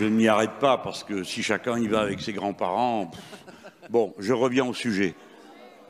Je ne m'y arrête pas parce que si chacun y va avec ses grands-parents... Bon, je reviens au sujet.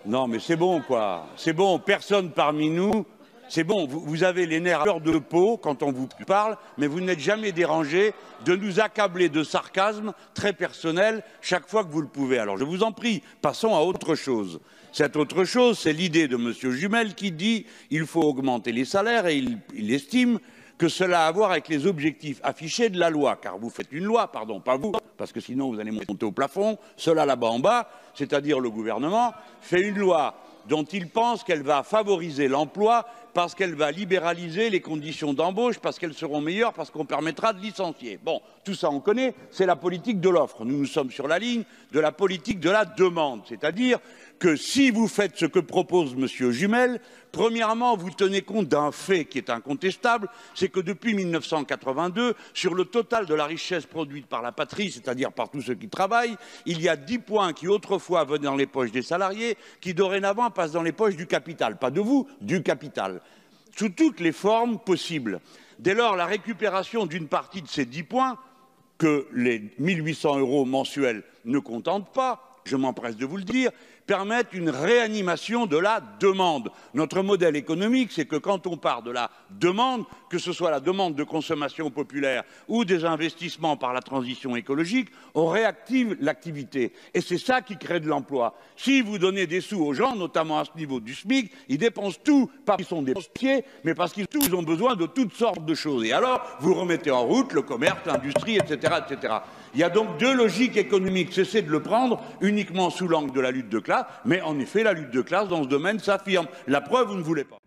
Non, mais c'est bon, quoi. C'est bon, personne parmi nous... C'est bon, vous avez les nerfs à fleur de peau quand on vous parle, mais vous n'êtes jamais dérangé de nous accabler de sarcasme très personnel chaque fois que vous le pouvez. Alors je vous en prie, passons à autre chose. Cette autre chose, c'est l'idée de M. Jumel qui dit qu'il faut augmenter les salaires et il estime que cela a à voir avec les objectifs affichés de la loi. Car vous faites une loi, pardon, pas vous, parce que sinon vous allez monter au plafond. Cela là-bas en bas, c'est-à-dire le gouvernement, fait une loi dont il pense qu'elle va favoriser l'emploi parce qu'elle va libéraliser les conditions d'embauche, parce qu'elles seront meilleures, parce qu'on permettra de licencier. Bon, tout ça on connaît, c'est la politique de l'offre. Nous sommes sur la ligne de la politique de la demande, c'est-à-dire que si vous faites ce que propose M. Jumel, premièrement, vous tenez compte d'un fait qui est incontestable, c'est que depuis 1982, sur le total de la richesse produite par la patrie, c'est-à-dire par tous ceux qui travaillent, il y a 10 points qui autrefois venaient dans les poches des salariés, qui dorénavant passent dans les poches du capital. Pas de vous, du capital. Sous toutes les formes possibles. Dès lors, la récupération d'une partie de ces 10 points, que les 1800 € mensuels ne contentent pas, je m'empresse de vous le dire, permettent une réanimation de la demande. Notre modèle économique, c'est que quand on part de la demande, que ce soit la demande de consommation populaire ou des investissements par la transition écologique, on réactive l'activité. Et c'est ça qui crée de l'emploi. Si vous donnez des sous aux gens, notamment à ce niveau du SMIC, ils dépensent tout, pas parce qu'ils sont des pieds, mais parce qu'ils ont besoin de toutes sortes de choses. Et alors, vous remettez en route le commerce, l'industrie, etc., etc. Il y a donc deux logiques économiques. Cessez de le prendre uniquement sous l'angle de la lutte de classe, mais en effet, la lutte de classe dans ce domaine s'affirme. La preuve, vous ne voulez pas.